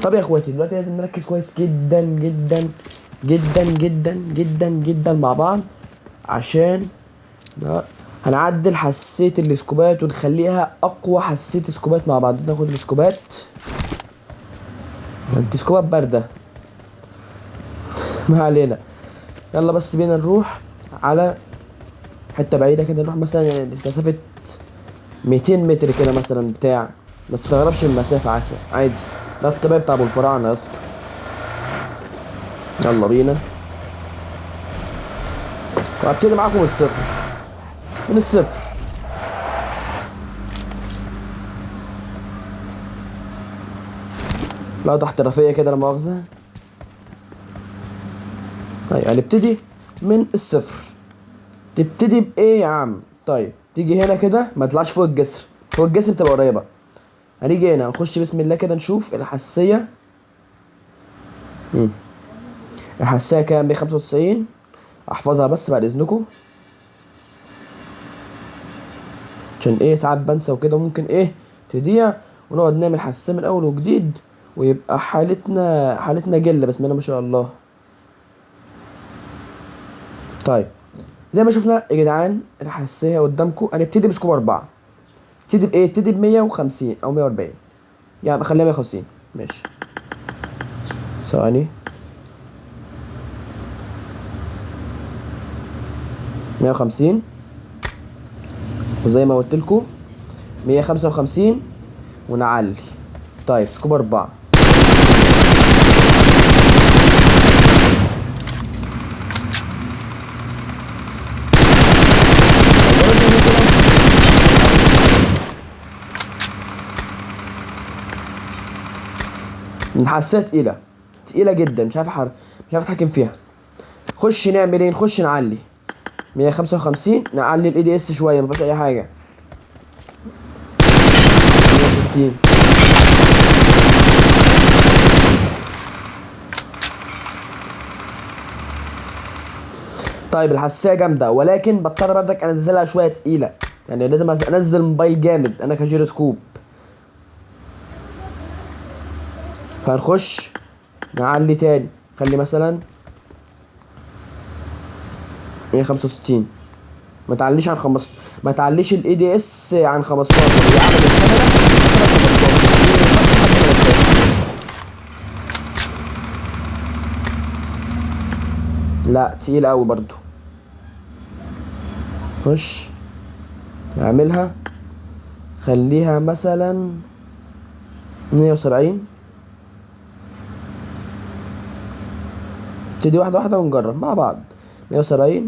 طب يا اخواتي دلوقتي لازم نركز كويس جدا جدا جدا جدا جدا جدا مع بعض، عشان هنعدل حساسية السكوبات ونخليها اقوى حساسية سكوبات مع بعض. ناخد السكوبات، انت سكوبات باردة ما علينا. يلا بس بينا نروح على حتة بعيدة كده، نروح مثلا يعني مسافة 200 متر كده مثلا بتاع، ما تستغربش من المسافة عادي. ده الطبيعي بتاع ابو الفراعنة يا اسطى. يلا بينا، وهبتدي معاكم من الصفر، من الصفر. لا ده احترافية كده لا مؤاخذة. طيب هنبتدي من الصفر. تبتدي بإيه يا عم؟ طيب تيجي هنا كده، ما تطلعش فوق الجسر، فوق الجسر بتبقى قريبة. هنيجي هنا نخش بسم الله كده نشوف الحساسية. الحساسية كام؟ 195. احفظها بس بعد اذنكم، عشان ايه ساعات بنسى وكده، ممكن ايه تضيع، ونقعد نعمل حساسية من اول وجديد، ويبقى حالتنا جل. بسم الله ما شاء الله. طيب زي ما شفنا يا جدعان الحساسية قدامكم. هنبتدي بسكوب 4. ابتدي بايه؟ ابتدي ب 150 او 140، يعني خليها 150 ماشي. ثواني، 150، وزي ما قلت لكم 155 ونعلي. طيب سكوب 4. الحساسية تقيلة، تقيلة جدا، مش عارف اتحكم فيها. خش نعمل ايه؟ نخش نعلي 155، نعلي الاي دي اس شوية، مفيهاش اي حاجة. 160. طيب الحساسية جامدة، ولكن بضطر بردك انزلها شوية تقيلة، يعني لازم انزل موبايل جامد انا كجيروسكوب. فهنخش نعلي تاني، خلي مثلا 165. ما تعليش عن 15، ما تعليش الاي دي اس عن 15. هي عمل الكاميرا لا تقيل قوي برضو. خش اعملها، خليها مثلا 170. ابتدي واحدة واحدة ونجرب مع بعض. 170،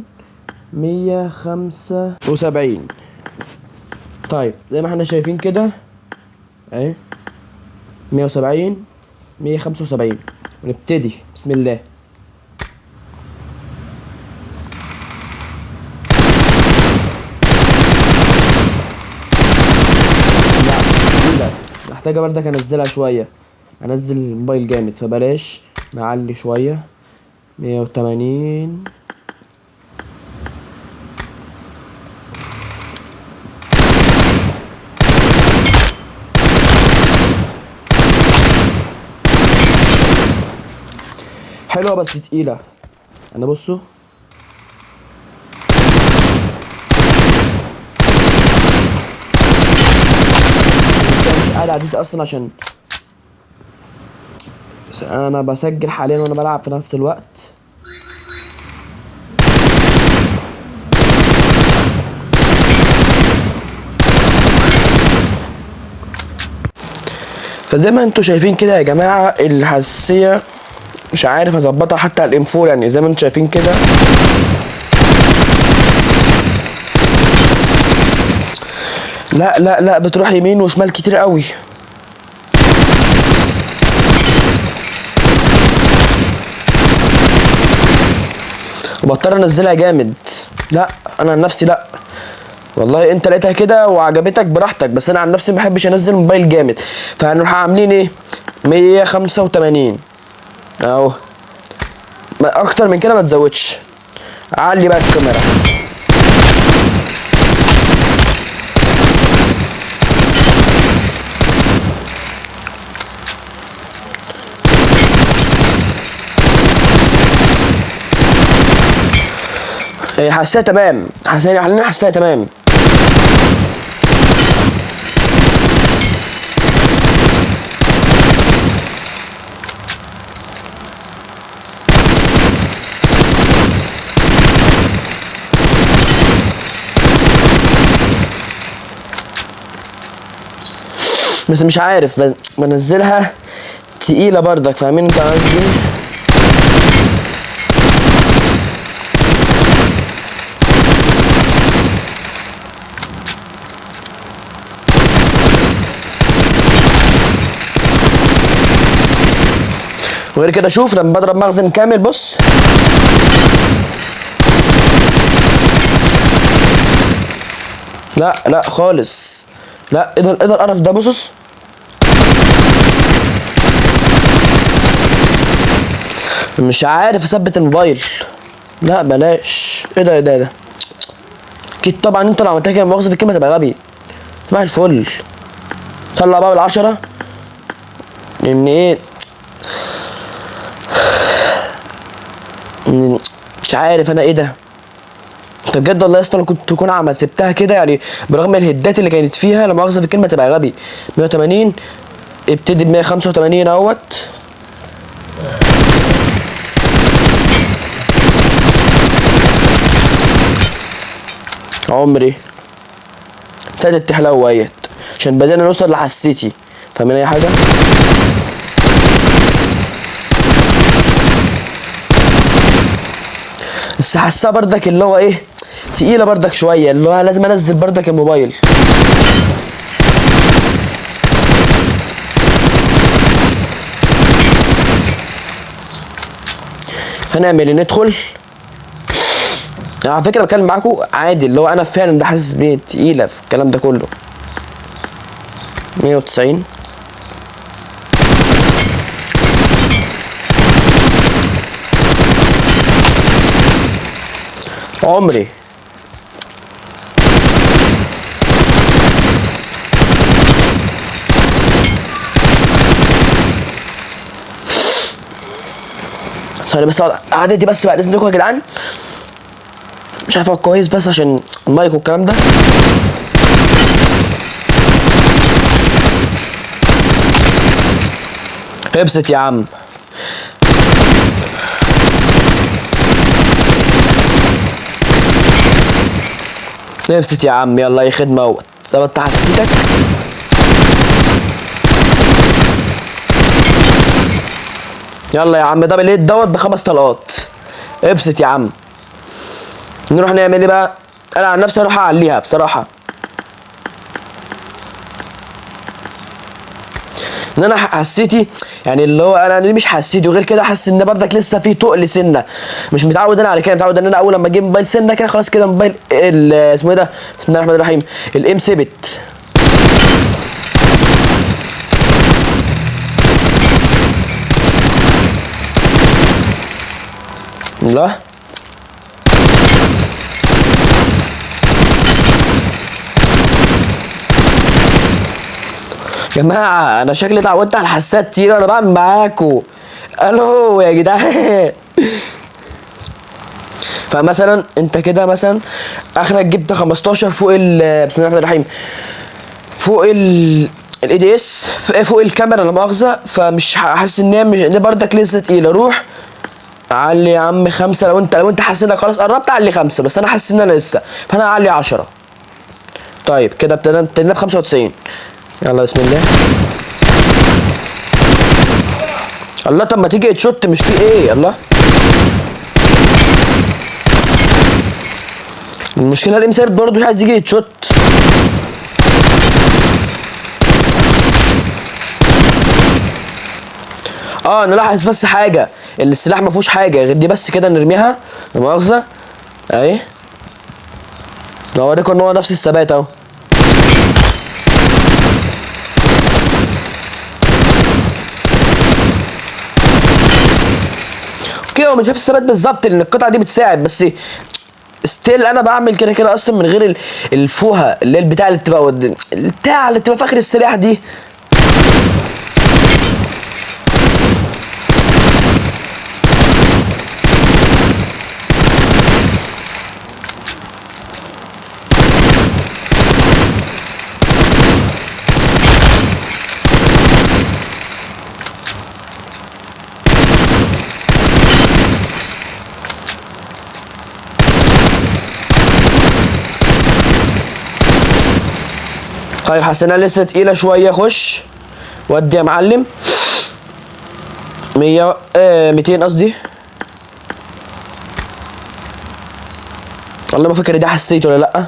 175. طيب زي ما احنا شايفين كده اهي، 170، 175. ونبتدي بسم الله. لا تقيلة، محتاجة بردك انزلها شوية، انزل الموبايل جامد، فبلاش نعلي شوية. 180. حلوة بس تقيلة. انا بصوا مش قاعد عديت اصلا، عشان انا بسجل حاليا وانا بلعب في نفس الوقت. فزي ما انتوا شايفين كده يا جماعة الحساسية مش عارف اظبطها حتى على الام 4، يعني زي ما انتوا شايفين كده. لا لا لا، بتروح يمين وشمال كتير قوي. وبضطر انزلها جامد. لا انا عن نفسي لا والله، انت لقيتها كده وعجبتك براحتك، بس انا عن نفسي ما بحبش انزل موبايل جامد. فهنروح عاملين ايه؟ 185 اهو، اكتر من كده ما تزودش. علي بقى الكاميرا. هي حاساها تمام، حاساها تمام. بس مش عارف بنزلها تقيلة برضك، فاهمين انت قصدي؟ وغير كده شوف لما بضرب مخزن كامل بص. لا لا خالص، لا ايه ده القرف ده بص. مش عارف اثبت الموبايل، لا بلاش. ايه ده اكيد طبعا انت لو عملتها كده مؤاخذة في الكلمة تبقى غبي. صباح الفل. طلع بقى بال10 لان ايه مش عارف انا ايه ده. انت بجد والله يا اسطى لو كنت تكون سبتها كده يعني برغم الهدات اللي كانت فيها لا مؤاخذة في الكلمة تبقى غبي. 180 ابتدي ب 185 اهوت. عمري ابتدت تحلو اهيت عشان بدأنا نوصل لحسيتي. فاهمين اي حاجة؟ بس حاسها بردك اللي هو ايه تقيلة بردك شوية، اللي هو لازم انزل بردك الموبايل. هنعمل ايه؟ ندخل. على فكرة بتكلم معاكم عادي، اللي هو انا فعلا ده حاسس بيه تقيلة في الكلام ده كله. 190 عمري. ثواني بس قعدتي بس بعد اذنكم يا جدعان، مش عارف اقعد كويس بس عشان المايك والكلام ده. ابسط يا عم. ابسط يا عم يلا اي خدمة اهوت. ظبطت حسيتك. يلا يا عم دبل هيد دوت ب5 طلقات. ابسط يا عم. نروح نعمل ايه بقى؟ انا عن نفسي اروح اعليها بصراحة، ان انا حسيتي يعني اللي هو انا مش حسيتي وغير كده حاسس ان بردك لسه في تقل سنه. مش متعود انا على كده، متعود ان انا اول لما اجيب موبايل سنه كده خلاص كده موبايل اسمه ايه ده؟ بسم الله الرحمن الرحيم. الام ثبت. لا يا جماعه انا شكلي اتعودت على الحساسات كتير وانا بعمل معاكم. الو يا جدعان. فمثلا انت كده مثلا اخرك جبت 15 فوق بسم الله الرحمن الرحيم فوق الاي دي اس فوق الكاميرا لا مؤاخذه، فمش حاسس ان هي بردك لسه تقيله. روح علي يا عم 5. لو انت حاسس انك خلاص قربت علي 5، بس انا حاسس ان انا لسه، فانا اعلي 10. طيب كده ابتدينا ب 95. يلا بسم الله. الله طب ما تيجي تشوت مش في ايه؟ الله المشكله الام ثابت برضه مش عايز يجي يتشوت. نلاحظ بس حاجه، السلاح ما فيهوش حاجه غير دي بس كده نرميها لا مؤاخذه اهي. اوريكم ان هو نفس الثبات اهو. اوكي هو مش نفس الثبات بالظبط لان القطعه دي بتساعد، بس ستيل انا بعمل كده اصلا من غير الفوهه اللي هي البتاع اللي بتبقى في اخر السلاح دي. طيب حسنا لسه تقيله شويه. خش ودي يا معلم. 200 قصدي. والله ما فاكر ده حسيت ولا لا.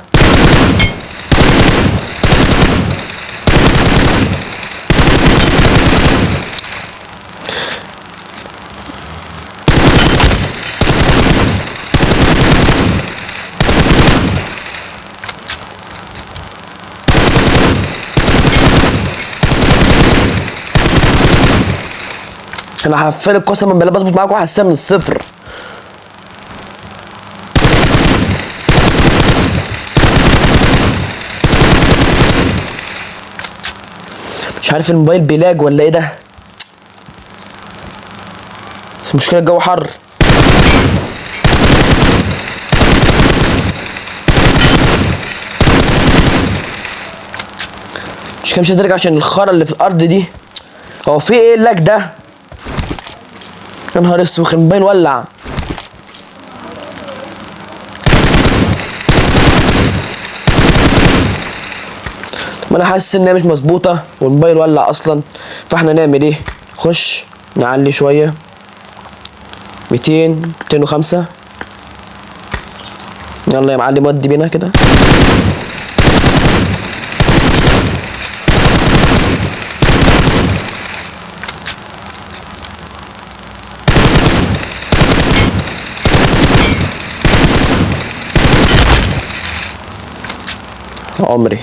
انا هقفلك قسما بالله بظبط معاكم حساسيه من الصفر. مش عارف الموبايل بيلاج ولا ايه ده، بس المشكله الجو حر. مش هترجع عشان الخرا اللي في الارض دي. هو في ايه اللاج ده؟ يا نهار اسود الموبايل ولع. ما انا حاسس ان هي مش مظبوطه والموبايل ولع اصلا. فاحنا نعمل ايه؟ خش نعلي شويه. 200 205. يلا يا معلم ودي بينا كده. عمري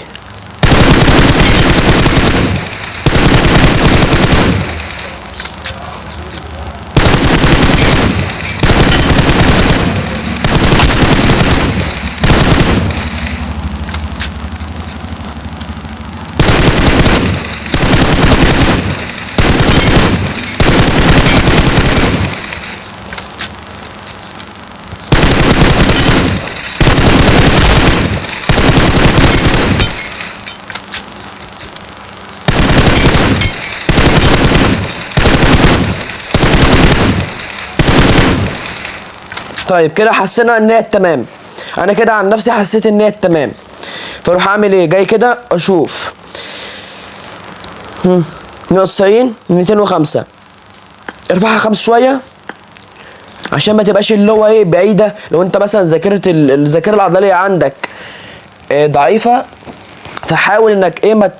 طيب كده حسينا ان هي تمام. انا كده عن نفسي حسيت ان هي تمام. فاروح اعمل ايه؟ جاي كده اشوف 190 205. ارفعها 5 شويه عشان ما تبقاش اللي هو ايه بعيده. لو انت مثلا الذاكره العضليه عندك ضعيفه، فحاول انك ايه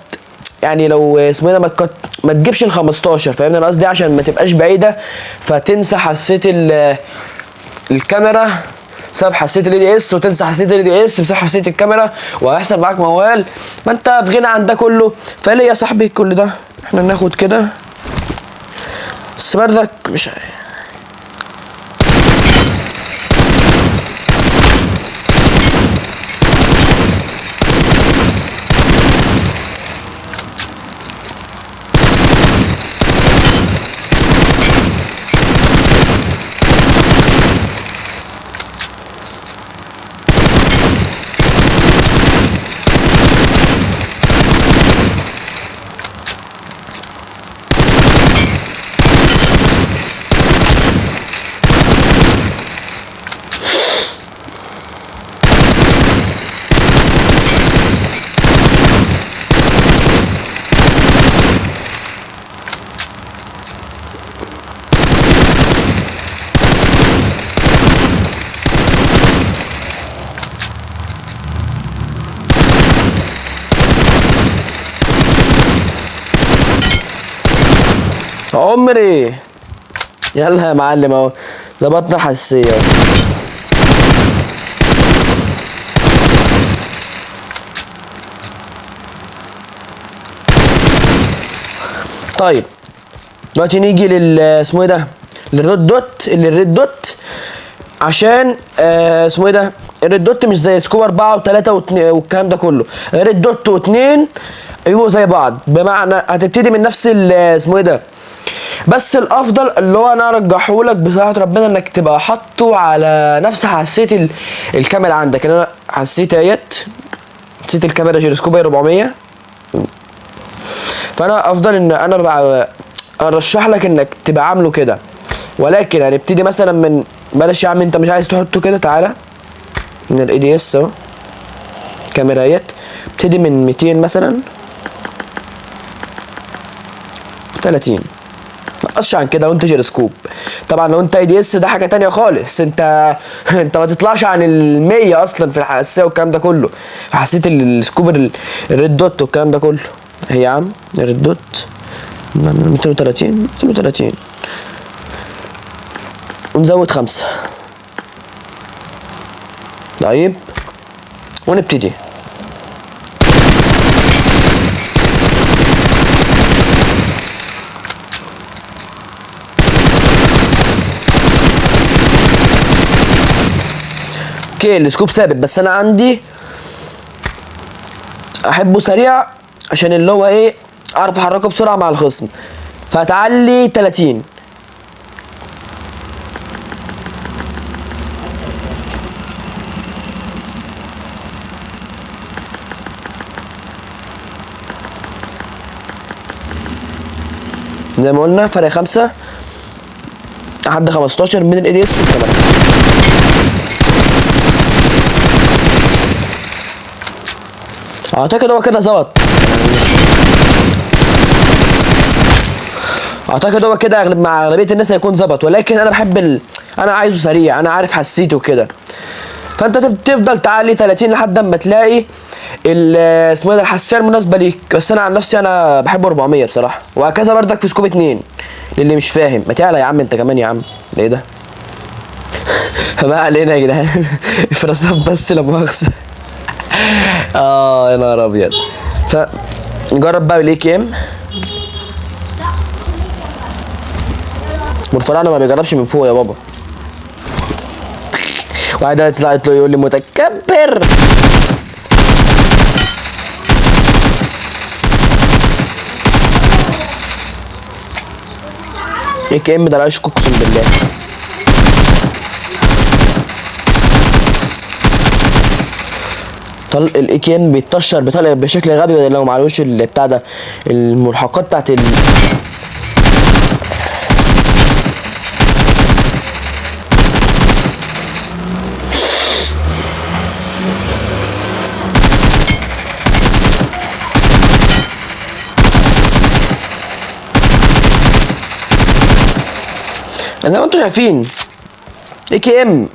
يعني لو اسمه ايه ده ما تجيبش ال 15. فاهمني انا قصدي؟ عشان ما تبقاش بعيده فتنسى حسيت الكاميرا بسبب حساسيه الاي دي اس، وتنسى حساسيه الاي دي اس بسبب حساسيه الكاميرا، وهيحصل معاك موال. ما انت في غنى عن ده كله. فليه يا صاحبي كل ده؟ احنا ناخد كده بس بردك مش عمري. يلا يا معلم اهو ظبطنا الحساسيه اهو. طيب دلوقتي نيجي اسمه ايه ده، الريد دوت عشان اسمه ايه ده، الريد دوت مش زي سكوب 4 و3 والكلام ده كله. الريد دوت و2 يبقوا زي بعض، بمعنى هتبتدي من نفس اسمه ايه ده. بس الافضل اللي هو انا ارجحهولك بصراحه ربنا انك تبقى حاطه على نفس حساسيه الكاميرا عندك. يعني انا حساسيه الكاميرا جيروسكوب 400. فانا افضل ان انا بقى ارشح لك انك تبقى عامله كده. ولكن هنبتدي مثلا من بلاش يا عم، انت مش عايز تحطه كده، تعالى من الاي دي اس اهو كاميرايات. ابتدي من 200 مثلا 30 نقصش عن كده. وانت جيروسكوب طبعا، لو انت اي دي اس ده حاجه تانية خالص. انت ما تطلعش عن ال100 اصلا في الحساسيه والكلام ده كله. حسيت السكوب الريد دوت والكلام ده كله. هي يا عم الريد دوت 230 ونزود 5. طيب ونبتدي. اوكي السكوب ثابت، بس انا عندي احبه سريع عشان اللي هو ايه اعرف احركه بسرعه مع الخصم. فتعلي 30. زي ما قلنا فرق 5 لحد 15 من الاي دي اس والكاميرا. اعتقد هو كده ظبط. اعتقد هو كده مع اغلبيه الناس هيكون ظبط، ولكن انا بحب انا عايزه سريع، انا عارف حسيته كده. فانت تفضل تعلي 30 لحد ما تلاقي اسمه ده الحساسيه المناسبه ليك. بس انا عن نفسي انا بحب 400 بصراحه، وهكذا بردك في سكوب 2 للي مش فاهم. ما تعلى يا عم انت كمان يا عم. ايه ده؟ ما علينا يا جدعان. افراسات بس لا مؤاخذه. يا نهار ابيض. فنجرب بقى بالاي كي ام. والفراعنه ما بيجربش من فوق يا بابا. واحد يطلع يقول لي متكبر. اي كي ام ده العيش اقسم بالله. الاي كي ام بيتطشر بشكل غبي لو معلوش بتاع ده الملحقات بتاعت زي ما انتوا شايفين اي كي ام.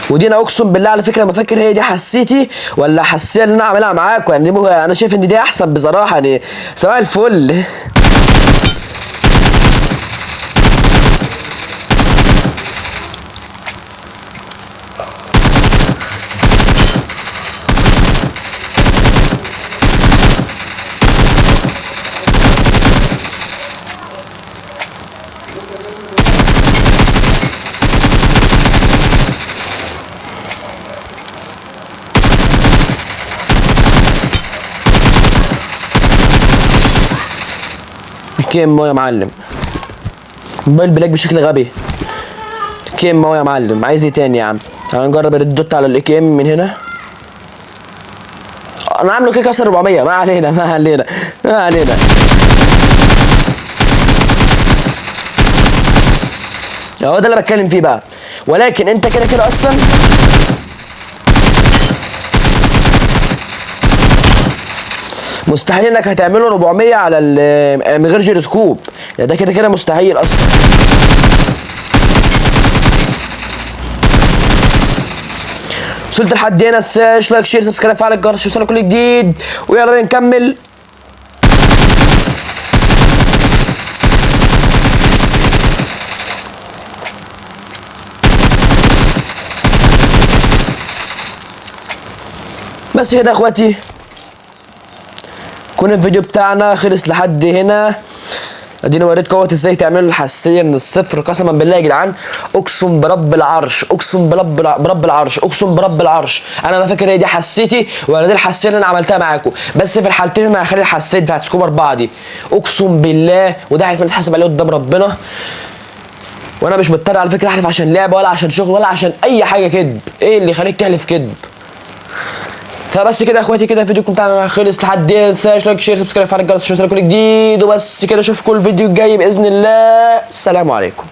ودي انا اقسم بالله على فكره ما فاكر هي دي حسيتي ولا حساسيه اللي انا عاملها معاكم. يعني انا شايف ان دي احسن بصراحه. يعني صباح الفل. كي ام يا معلم. موبايل بلاك بشكل غبي. كي ام يا معلم. عايز ايه تاني يا عم؟ هنجرب الريد دوت على الاي كي ام من هنا. انا عامله كده كسر 400. ما علينا ما علينا ما علينا. هو ده اللي بتكلم فيه بقى. ولكن انت كده كده اصلا مستحيل انك هتعمله 400 على من غير جيروسكوب. ده كده كده مستحيل اصلا. وصلت لحد هنا. متنساش لايك شير سبسكرايب فعل الجرس يوصلك كل جديد. ويلا بينا نكمل. بس كده يا اخواتي يكون الفيديو بتاعنا خلص لحد هنا. اديني وريتكم اهوت ازاي تعملوا الحساسيه من الصفر. قسما بالله يا جدعان اقسم برب العرش، اقسم برب العرش، اقسم برب العرش انا ما فاكر هي دي حساسيتي ولا دي الحساسيه اللي انا عملتها معاكم. بس في الحالتين انا هخلي الحساسيه بتاعت سكوب 4 دي اقسم بالله، وده هيفضل يتحاسب عليه قدام ربنا. وانا مش مضطر على فكره احلف عشان لعبه ولا عشان شغل ولا عشان اي حاجه كدب. ايه اللي يخليك تحلف كدب؟ فبس كده يا اخواتي كده الفيديو بتاعنا خلص لحد هنا. متنساش لايك شير سبسكرايب فعل الجرس عشان يوصلك كل جديد. وبس كده اشوفكم الفيديو الجاي باذن الله. السلام عليكم.